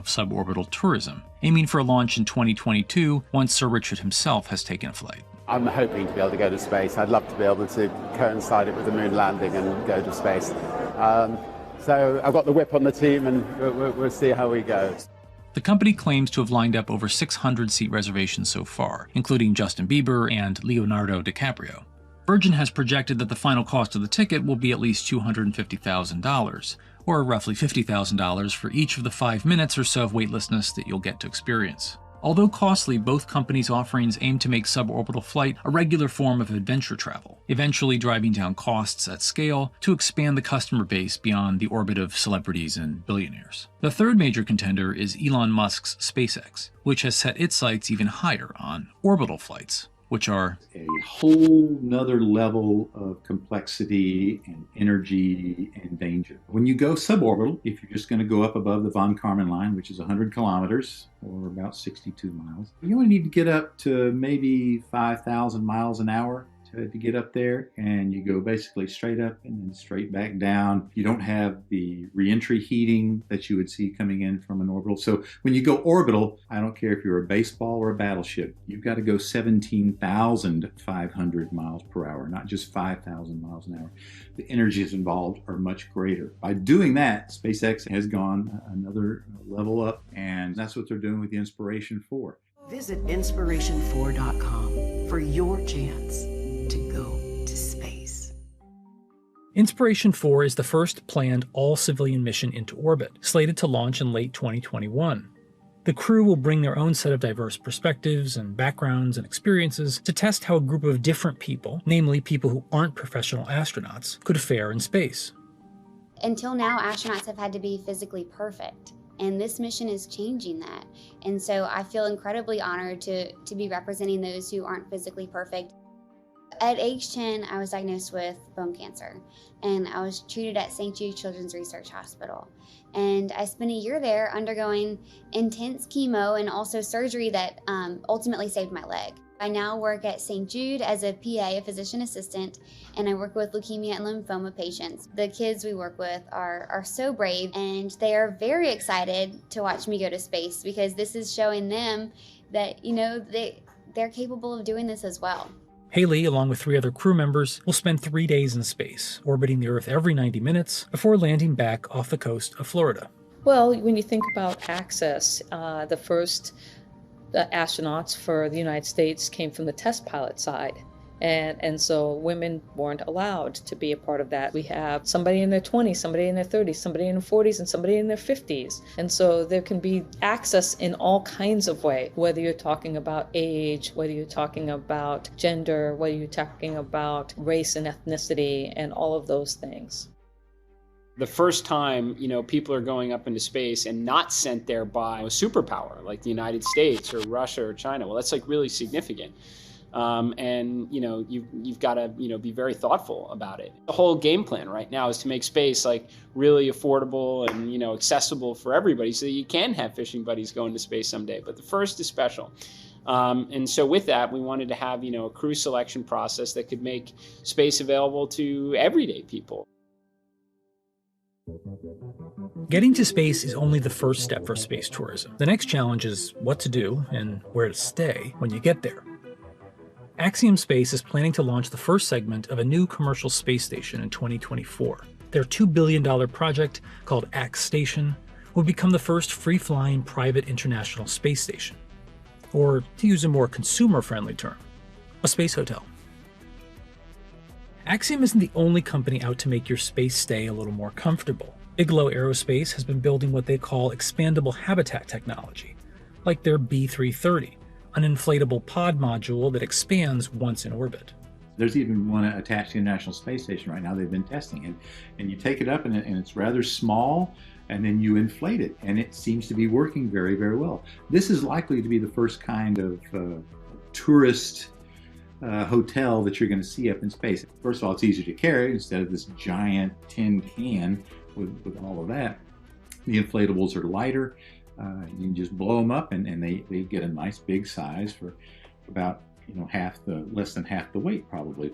suborbital tourism, aiming for a launch in 2022 once Sir Richard himself has taken flight. I'm hoping to be able to go to space. I'd love to be able to coincide it with the moon landing and go to space. So I've got the whip on the team, and we'll see how we go. The company claims to have lined up over 600 seat reservations so far, including Justin Bieber and Leonardo DiCaprio. Virgin has projected that the final cost of the ticket will be at least $250,000, or roughly $50,000 for each of the 5 minutes or so of weightlessness that you'll get to experience. Although costly, both companies' offerings aim to make suborbital flight a regular form of adventure travel, eventually driving down costs at scale to expand the customer base beyond the orbit of celebrities and billionaires. The third major contender is Elon Musk's SpaceX, which has set its sights even higher on orbital flights, which are a whole nother level of complexity and energy and danger. When you go suborbital, if you're just going to go up above the von Karman line, which is 100 kilometers or about 62 miles, you only need to get up to maybe 5,000 miles an hour to get up there, and you go basically straight up and then straight back down. You don't have the reentry heating that you would see coming in from an orbital. So when you go orbital, I don't care if you're a baseball or a battleship, you've got to go 17,500 miles per hour, not just 5,000 miles an hour. The energies involved are much greater. By doing that, SpaceX has gone another level up, and that's what they're doing with the Inspiration 4. Visit inspiration4.com for your chance to go to space. Inspiration 4 is the first planned all-civilian mission into orbit, slated to launch in late 2021. The crew will bring their own set of diverse perspectives and backgrounds and experiences to test how a group of different people, namely people who aren't professional astronauts, could fare in space. Until now, astronauts have had to be physically perfect. And this mission is changing that. And so I feel incredibly honored to be representing those who aren't physically perfect. At age 10, I was diagnosed with bone cancer, and I was treated at St. Jude Children's Research Hospital. And I spent a year there undergoing intense chemo and also surgery that ultimately saved my leg. I now work at St. Jude as a PA, a physician assistant, and I work with leukemia and lymphoma patients. The kids we work with are so brave, and they are very excited to watch me go to space because this is showing them that, they're capable of doing this as well. Haley, along with 3 other crew members, will spend 3 days in space, orbiting the Earth every 90 minutes before landing back off the coast of Florida. Well, when you think about access, the first astronauts for the United States came from the test pilot side. And so women weren't allowed to be a part of that. We have somebody in their 20s, somebody in their 30s, somebody in their 40s, and somebody in their 50s. And so there can be access in all kinds of ways, whether you're talking about age, whether you're talking about gender, whether you're talking about race and ethnicity, and all of those things. The first time, people are going up into space and not sent there by a superpower like the United States or Russia or China. Well, that's really significant. And you've got to be very thoughtful about it. The whole game plan right now is to make space really affordable and accessible for everybody, so that you can have fishing buddies going to space someday. But the first is special, and so with that, we wanted to have a crew selection process that could make space available to everyday people. Getting to space is only the first step for space tourism. The next challenge is what to do and where to stay when you get there. Axiom Space is planning to launch the first segment of a new commercial space station in 2024. Their $2 billion project, called Ax Station, will become the first free-flying private international space station. Or, to use a more consumer-friendly term, a space hotel. Axiom isn't the only company out to make your space stay a little more comfortable. Bigelow Aerospace has been building what they call expandable habitat technology, like their B330. An inflatable pod module that expands once in orbit. There's even one attached to the International Space Station right now they've been testing. And you take it up and it's rather small, and then you inflate it, and it seems to be working very, very well. This is likely to be the first kind of tourist hotel that you're going to see up in space. First of all, it's easier to carry instead of this giant tin can with all of that. The inflatables are lighter. You can just blow them up, and they get a nice big size for about less than half the weight probably.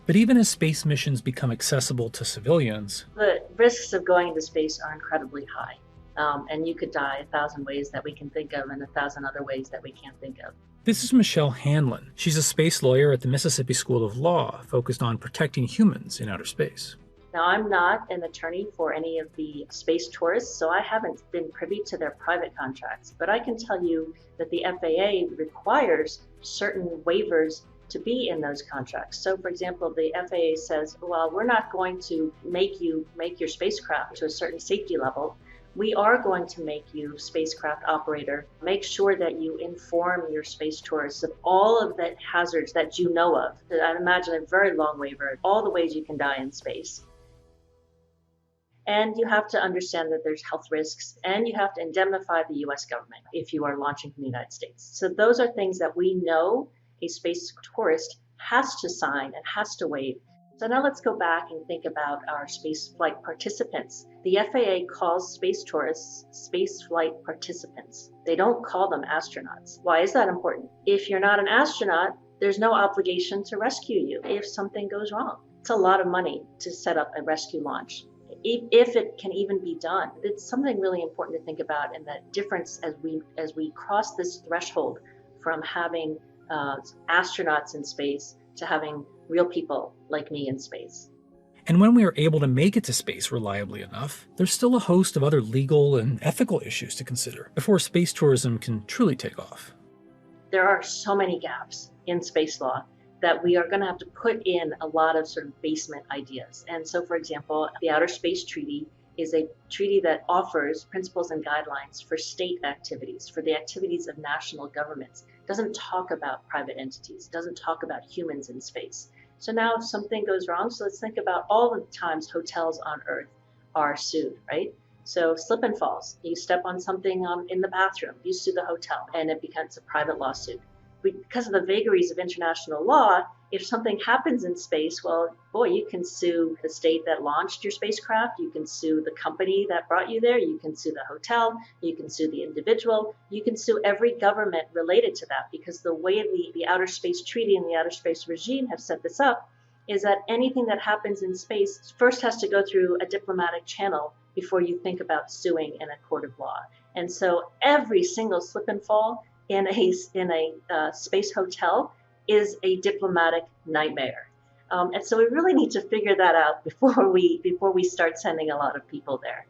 But even as space missions become accessible to civilians, the risks of going into space are incredibly high. And you could die 1,000 ways that we can think of and 1,000 other ways that we can't think of. This is Michelle Hanlon. She's a space lawyer at the Mississippi School of Law, focused on protecting humans in outer space. Now, I'm not an attorney for any of the space tourists, so I haven't been privy to their private contracts. But I can tell you that the FAA requires certain waivers to be in those contracts. So, for example, the FAA says, well, we're not going to make you make your spacecraft to a certain safety level. We are going to make you, spacecraft operator, make sure that you inform your space tourists of all of the hazards that you know of. I'd imagine a very long waiver, all the ways you can die in space. And you have to understand that there's health risks, and you have to indemnify the US government if you are launching from the United States. So those are things that we know a space tourist has to sign and has to waive. So now let's go back and think about our space flight participants. The FAA calls space tourists space flight participants. They don't call them astronauts. Why is that important? If you're not an astronaut, there's no obligation to rescue you if something goes wrong. It's a lot of money to set up a rescue launch. If it can even be done, it's something really important to think about, and that difference as we cross this threshold from having astronauts in space to having real people like me in space. And when we are able to make it to space reliably enough, there's still a host of other legal and ethical issues to consider before space tourism can truly take off. There are so many gaps in space law that we are going to have to put in a lot of sort of basement ideas. And so, for example, the Outer Space Treaty is a treaty that offers principles and guidelines for state activities, for the activities of national governments. It doesn't talk about private entities. It doesn't talk about humans in space. So now if something goes wrong, so let's think about all the times hotels on Earth are sued, right? So slip and falls. You step on something in the bathroom, you sue the hotel, and it becomes a private lawsuit. Because of the vagaries of international law, if something happens in space, well, boy, you can sue the state that launched your spacecraft, you can sue the company that brought you there, you can sue the hotel, you can sue the individual, you can sue every government related to that, because the way the Outer Space Treaty and the Outer Space Regime have set this up is that anything that happens in space first has to go through a diplomatic channel before you think about suing in a court of law. And so every single slip and fall in a space hotel is a diplomatic nightmare. And so we really need to figure that out before we start sending a lot of people there.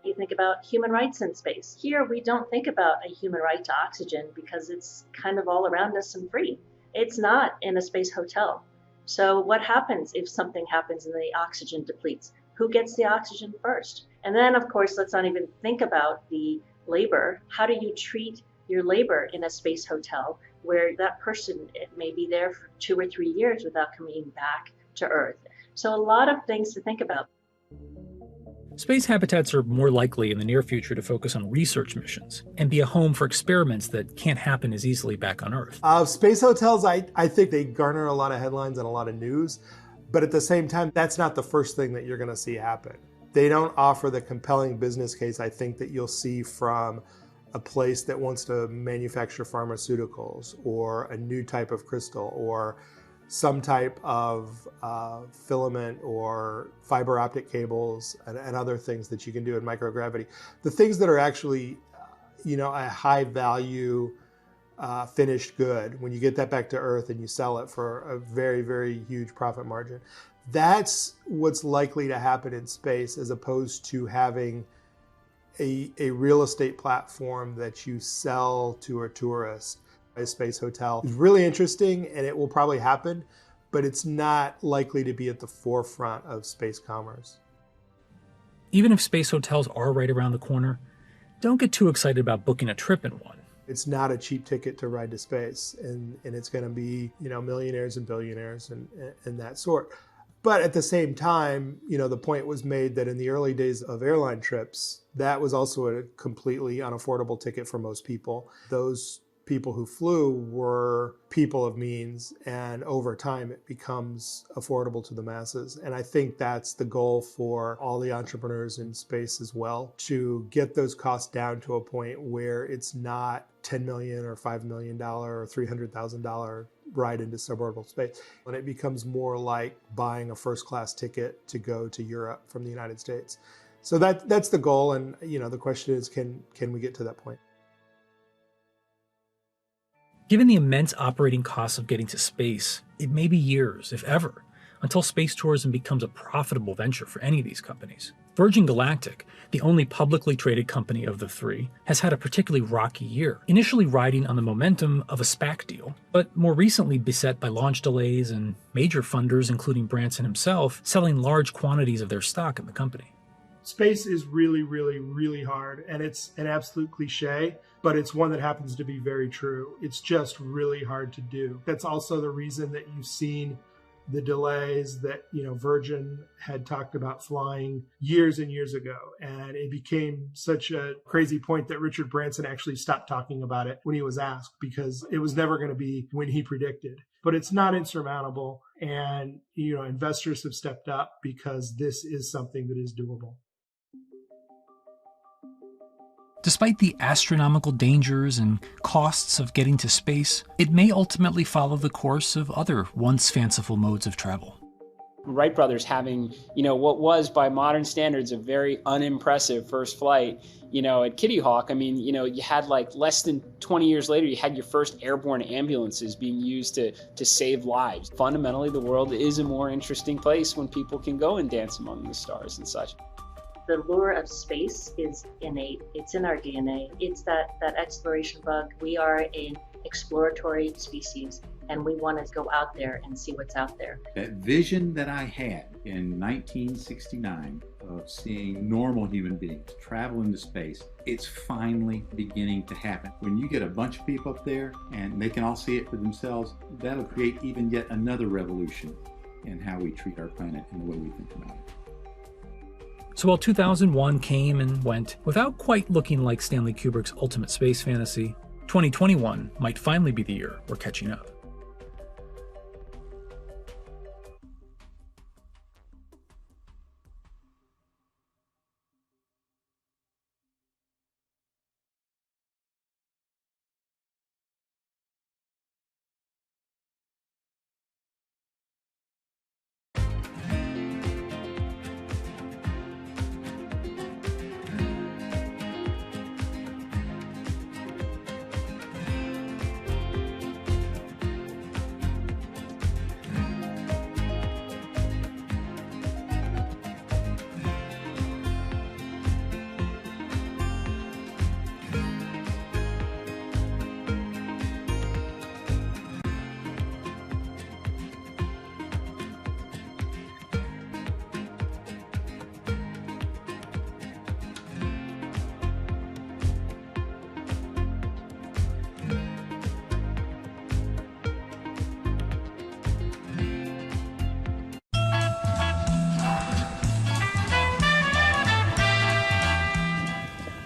You think about human rights in space. Here, we don't think about a human right to oxygen because it's kind of all around us and free. It's not in a space hotel. So what happens if something happens and the oxygen depletes? Who gets the oxygen first? And then, of course, let's not even think about the labor. How do you treat your labor in a space hotel where that person may be there for 2 or 3 years without coming back to Earth? So a lot of things to think about. Space habitats are more likely in the near future to focus on research missions and be a home for experiments that can't happen as easily back on Earth. Space hotels, I think they garner a lot of headlines and a lot of news, but at the same time, that's not the first thing that you're going to see happen. They don't offer the compelling business case, I think, that you'll see from a place that wants to manufacture pharmaceuticals or a new type of crystal or some type of filament or fiber optic cables and other things that you can do in microgravity. The things that are actually, a high value finished good, when you get that back to Earth and you sell it for a very, very huge profit margin, that's what's likely to happen in space, as opposed to having a real estate platform that you sell to a tourist. A space hotel is really interesting and it will probably happen, but it's not likely to be at the forefront of space commerce. Even if space hotels are right around the corner, don't get too excited about booking a trip in one. It's not a cheap ticket to ride to space, and it's going to be, millionaires and billionaires and that sort. But at the same time, the point was made that in the early days of airline trips, that was also a completely unaffordable ticket for most people. Those people who flew were people of means, and over time it becomes affordable to the masses. And I think that's the goal for all the entrepreneurs in space as well, to get those costs down to a point where it's not $10 million or $5 million or $300,000 ride into suborbital space. And it becomes more like buying a first-class ticket to go to Europe from the United States. So that's the goal, and the question is, can we get to that point? Given the immense operating costs of getting to space, it may be years, if ever, until space tourism becomes a profitable venture for any of these companies. Virgin Galactic, the only publicly traded company of the three, has had a particularly rocky year, initially riding on the momentum of a SPAC deal, but more recently beset by launch delays and major funders, including Branson himself, selling large quantities of their stock in the company. Space is really, really, really hard, and it's an absolute cliche, but it's one that happens to be very true. It's just really hard to do. That's also the reason that you've seen the delays that, Virgin had talked about flying years and years ago. And it became such a crazy point that Richard Branson actually stopped talking about it when he was asked, because it was never going to be when he predicted. But it's not insurmountable. And, investors have stepped up because this is something that is doable. Despite the astronomical dangers and costs of getting to space, it may ultimately follow the course of other once fanciful modes of travel. Wright brothers having, what was by modern standards a very unimpressive first flight, at Kitty Hawk. I mean, you had less than 20 years later, you had your first airborne ambulances being used to save lives. Fundamentally, the world is a more interesting place when people can go and dance among the stars and such. The lure of space is innate. It's in our DNA. It's that exploration bug. We are an exploratory species, and we want to go out there and see what's out there. That vision that I had in 1969 of seeing normal human beings travel into space, it's finally beginning to happen. When you get a bunch of people up there and they can all see it for themselves, that'll create even yet another revolution in how we treat our planet and the way we think about it. So while 2001 came and went without quite looking like Stanley Kubrick's ultimate space fantasy, 2021 might finally be the year we're catching up.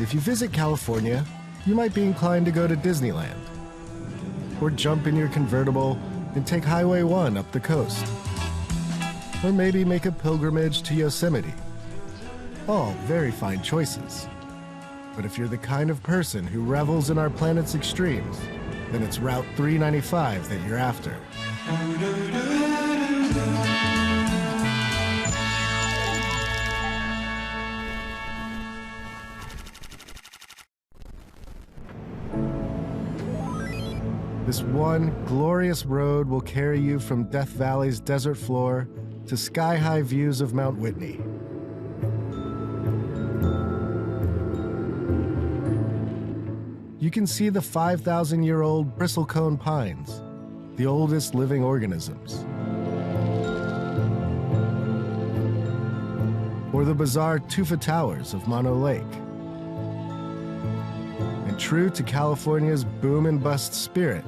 If you visit California, you might be inclined to go to Disneyland, or jump in your convertible and take Highway 1 up the coast, or maybe make a pilgrimage to Yosemite. All very fine choices. But if you're the kind of person who revels in our planet's extremes, then it's Route 395 that you're after. This one glorious road will carry you from Death Valley's desert floor to sky-high views of Mount Whitney. You can see the 5,000-year-old bristlecone pines, the oldest living organisms. Or the bizarre Tufa Towers of Mono Lake. And true to California's boom and bust spirit,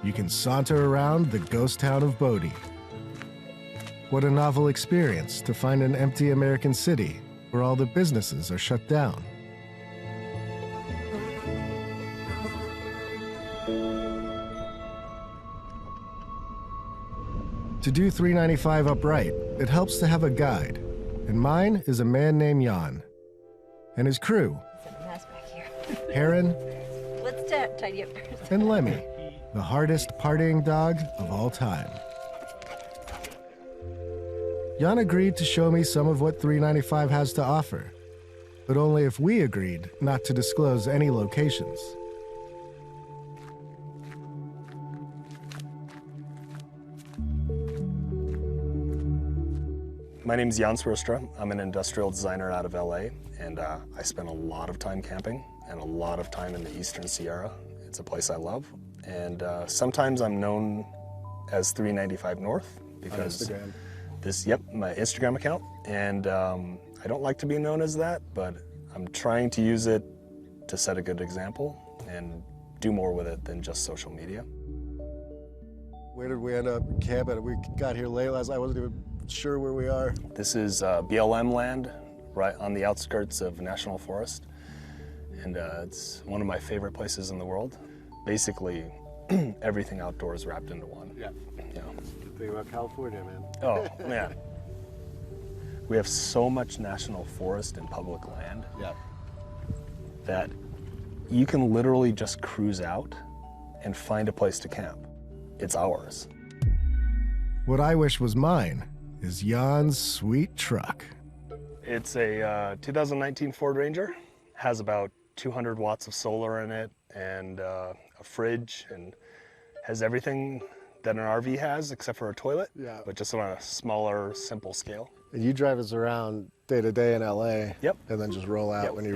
you can saunter around the ghost town of Bodie. What a novel experience to find an empty American city where all the businesses are shut down. To do 395 upright, it helps to have a guide, and mine is a man named Jan. And his crew, Heron, Let's tidy up first. And Lemmy, the hardest partying dog of all time. Jan agreed to show me some of what 395 has to offer, but only if we agreed not to disclose any locations. My name's Jan Swirstra. I'm an industrial designer out of LA, and I spend a lot of time camping and a lot of time in the Eastern Sierra. It's a place I love, and sometimes I'm known as 395 North because my Instagram account, and I don't like to be known as that, but I'm trying to use it to set a good example and do more with it than just social media. Where did we end up camping? We got here late last night. I wasn't even sure where we are. This is BLM land, right on the outskirts of National Forest, and it's one of my favorite places in the world. Basically, everything outdoors wrapped into one. Yeah. You know. Good thing about California, man. Oh, man. We have so much national forest and public land that you can literally just cruise out and find a place to camp. It's ours. What I wish was mine is Jan's sweet truck. It's a 2019 Ford Ranger. Has about 200 watts of solar in it and a fridge, and has everything that an RV has except for a toilet, but just on a smaller, simple scale. And you drive us around day to day in LA, Yep. and then just roll out when you